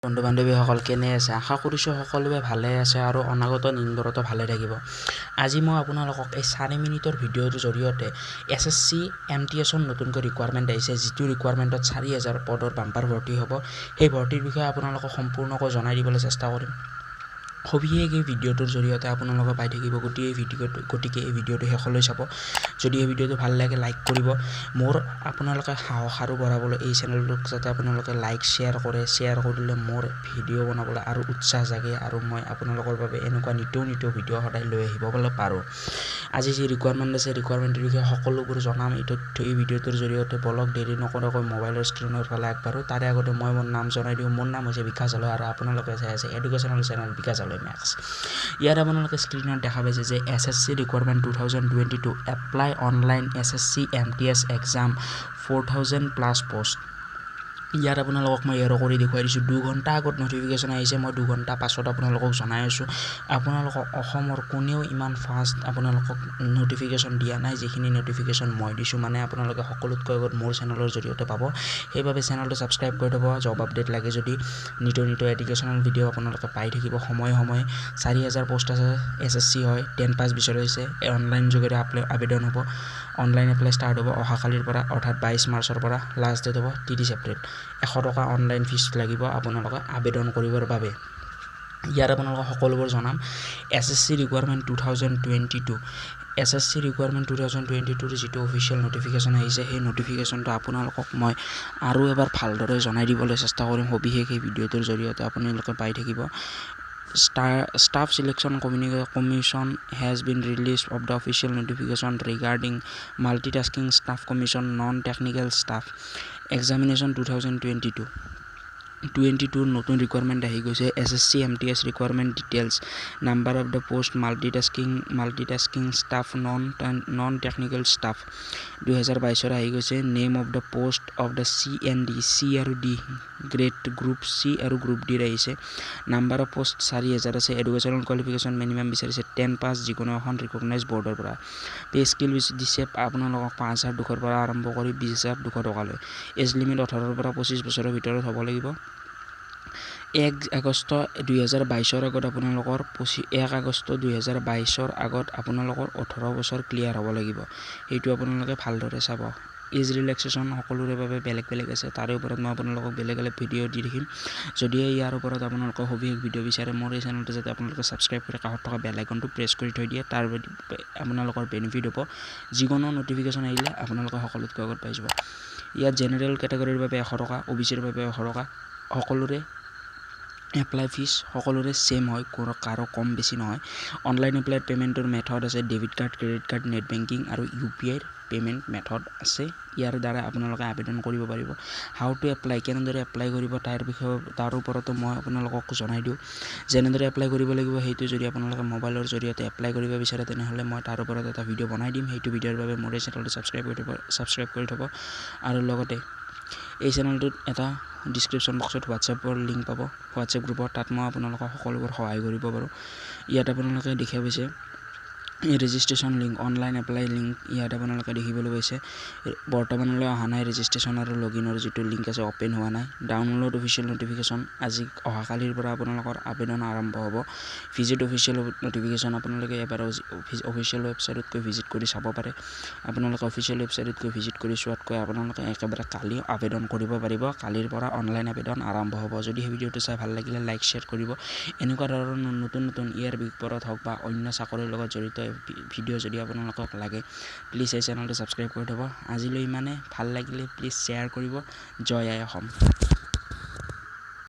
বন্ধু বান্ধৱীসকল কেনে আছে? আশা কৰিছোঁ সকলোৱে ভালে আছে আৰু অনাগত দিনবোৰতো ভালে থাকিব। আজি মই আপোনালোকক এই 4 মিনিটৰ ভিডিঅ'টোৰ জৰিয়তে SSC MTS নতুনকৈ ৰিকুৱাৰমেণ্ট আহিছে, যিটো ৰিকুৱাৰমেণ্টত 4000 পদৰ বাম্পাৰ ভৰ্তি হ'ব। সেই ভৰ্তিৰ বিষয়ে আপোনালোকক সম্পূৰ্ণকৈ জনাই দিবলৈ চেষ্টা কৰিম। সবিশেষ এই ভিডিঅ'টোৰ জৰিয়তে আপোনালোকে পাই থাকিব। গতিকে এই ভিডিঅ'টো শেষলৈ চাব। যদি এই ভিডিঅ'টো ভাল লাগে লাইক কৰিব। মোৰ আপোনালোকে সাহস আৰু বঢ়াবলৈ এই চেনেলটোক যাতে আপোনালোকে লাইক শ্বেয়াৰ কৰিলে মোৰ ভিডিঅ' বনাবলৈ আৰু উৎসাহ জাগে আৰু মই আপোনালোকৰ বাবে এনেকুৱা নিতৌ ভিডিঅ' সদায় লৈ আহিবলৈ পাৰোঁ। আজি যি ৰিকুৱাৰমেণ্ট আছে ৰিকুৱাৰমেণ্টৰ বিষয়ে সকলোবোৰ জনাম এই তথ্য এই ভিডিঅ'টোৰ জৰিয়তে। বলক দেৰি নকৰাকৈ মোবাইলৰ স্ক্ৰীনৰ ফালে আগবাঢ়ো। তাৰে আগতে মই মোৰ নাম জনাই দিওঁ। মোৰ নাম হৈছে বিকাশ হালৈ আৰু আপোনালোকে চাই আছে এডুকেশ্যনেল চেনেল বিকাশ হালৈ মেক্স। ইয়াত আপোনালোকে স্ক্ৰীনত দেখা পাইছে যে SSC requirement 2022 apply online SSC MTS Exam 4000+ post. ইয়াত আপোনালোকক মই এৰ কৰি দেখুৱাই দিছোঁ। 2 ঘণ্টা আগত নটিফিকেশ্যন আহিছে, মই 2 ঘণ্টা পাছত আপোনালোকক জনাই আছোঁ। আপোনালোকক অসমৰ কোনেও ইমান ফাষ্ট আপোনালোকক নটিফিকেশ্যন দিয়া নাই, যিখিনি নটিফিকেশ্যন মই দিছোঁ। মানে আপোনালোকে সকলোতকৈ আগত মোৰ চেনেলৰ জৰিয়তে পাব। সেইবাবে চেনেলটো ছাবস্ক্ৰাইব কৰি থ'ব। জব আপডেট লাগে যদি নিতৌ এডুকেশ্যনেল ভিডিঅ' আপোনালোকে পাই থাকিব সময়ে 4000 পোষ্ট আছে। SSC হয়, 10 পাছ বিচাৰিছে। অনলাইন যোগেৰে আবেদন হ'ব। অনলাইন এপ্লাই ষ্টাৰ্ট হ'ব অহাকালিৰ পৰা, অৰ্থাৎ 22 মাৰ্চৰ পৰা। লাষ্ট ডেট হ'ব 30 এপ্ৰিল। 100 টকা অনলাইন ফিজ লাগিব আপোনালোকে আবেদন কৰিবৰ বাবে। ইয়াত আপোনালোকক সকলোবোৰ জনাম। SSC ৰিকুৱাৰমেণ্ট 2022 SSC ৰিকুৱাৰমেণ্ট 2022ৰ যিটো অফিচিয়েল নটিফিকেশ্যন আহিছে, সেই নটিফিকেশ্যনটো আপোনালোকক মই আৰু এবাৰ ভালদৰে জনাই দিবলৈ চেষ্টা কৰিম। সবিশেষ এই ভিডিঅ'টোৰ জৰিয়তে আপোনালোকে পাই থাকিব। Staff Selection Commission has been released of the official notification regarding multitasking staff commission non-technical staff examination 2022 নতুন ৰিকুৱাৰমেণ্ট আহি গৈছে। SSC MTS requirement details number of the post multitasking staff non technical staff 2022 আহি গৈছে। Name of the post off the CND C আৰু D grade group C আৰু group D আহিছে। Number of post 4000 আছে। Educational qualification minimum বিচাৰিছে 10 পাছ যিকোনো এখন recognise বৰ্ডৰ পৰা। পে স্কেল দিছে আপোনালোকক 5200 পৰা আৰম্ভ কৰি 20200 টকালৈ। এজ লিমিট 18 পৰা 25 বছৰৰ ভিতৰত হ'ব লাগিব। 1 আগষ্ট 2022 আগত আপোনালোকৰ 1 আগষ্ট 2022 আগত আপোনালোকৰ 18 বছৰ ক্লিয়াৰ হ'ব লাগিব। সেইটো আপোনালোকে ভালদৰে চাব। এজ ৰিলেক্সেশ্যন সকলোৰে বাবে বেলেগ আছে। তাৰে ওপৰত মই আপোনালোকক বেলেগ ভিডিঅ' দি দেখিম। যদিহে ইয়াৰ ওপৰত আপোনালোকৰ সবিশেষ ভিডিঅ' বিচাৰে, মোৰ এই চেনেলটো যাতে আপোনালোকে ছাবস্ক্ৰাইব কৰি কাষত থকা বেল আইকনটো প্ৰেছ কৰি থৈ দিয়ে, তাৰ আপোনালোকৰ বেনিফিট হ'ব। যিকোনো নটিফিকেশ্যন আহিলে আপোনালোকে সকলোতকৈ আগত পাই যাব। ইয়াত জেনেৰেল কেটেগৰীৰ বাবে 100 টকা, OBCৰ বাবে 100 টকা। সকলোৰে এপ্লাই ফিজ সকলোৰে ছেম হয়, কাৰো কম বেছি নহয়। অনলাইন এপ্লাই পে'মেণ্টৰ মেথড আছে debit card, credit card, net banking আৰু UPI পে'মেণ্ট মেথড আছে। ইয়াৰ দ্বাৰা আপোনালোকে আবেদন কৰিব পাৰিব। হাউ টু এপ্লাই, কেনেদৰে এপ্লাই কৰিব তাৰ ওপৰতো মই আপোনালোকক জনাই দিওঁ। যেনেদৰে এপ্লাই কৰিব লাগিব সেইটো যদি আপোনালোকে মোবাইলৰ জৰিয়তে এপ্লাই কৰিব বিচাৰে, তেনেহ'লে মই তাৰ ওপৰত এটা ভিডিঅ' বনাই দিম। সেইটো ভিডিঅ'ৰ বাবে মোৰ এই চেনেলটো ছাবস্ক্ৰাইব কৰি থ'ব। আৰু লগতে এই চেনেলটোত এটা ডিছক্ৰিপশ্যন বক্সত হোৱাটছএপৰ লিংক পাব, হোৱাটছএপ গ্ৰুপত। তাত মই আপোনালোকক সকলোবোৰ সহায় কৰিব পাৰোঁ। ইয়াত আপোনালোকে দেখা পাইছে registration link, online apply link ইয়াত আপোনালোকে দেখিবলৈ পাইছে। বৰ্তমানলৈ অহা নাই ৰেজিষ্ট্ৰেশ্যন আৰু লগইনৰ যিটো লিংক আছে অ'পেন হোৱা নাই। ডাউনলোড অফিচিয়েল নটিফিকেশ্যন আজি অহাকালিৰ পৰা আপোনালোকৰ আবেদন আৰম্ভ হ'ব। ভিজিট অফিচিয়েল নটিফিকেশ্যন আপোনালোকে এবাৰ অফিচিয়েল ৱেবছাইটত গৈ ভিজিট কৰি চাব পাৰে। আপোনালোকে অফিচিয়েল ৱেবছাইটত গৈ ভিজিট কৰি চোৱাতকৈ আপোনালোকে একেবাৰে কালি আবেদন কৰিব পাৰিব। কালিৰ পৰা অনলাইন আবেদন আৰম্ভ হ'ব। যদি সেই ভিডিঅ'টো চাই ভাল লাগিলে লাইক শ্বেয়াৰ কৰিব। এনেকুৱা ধৰণৰ নতুন ইয়াৰ ওপৰত হওক বা অন্য চাকৰিৰ লগত জড়িত ভিডিঅ' যদি আপোনালোকক লাগে, প্লিজ এই চেনেলটো ছাবস্ক্ৰাইব কৰি থ'ব। আজিলৈ ইমানে। ভাল লাগিলে প্লিজ শ্বেয়াৰ কৰিব। জয় আই অসম।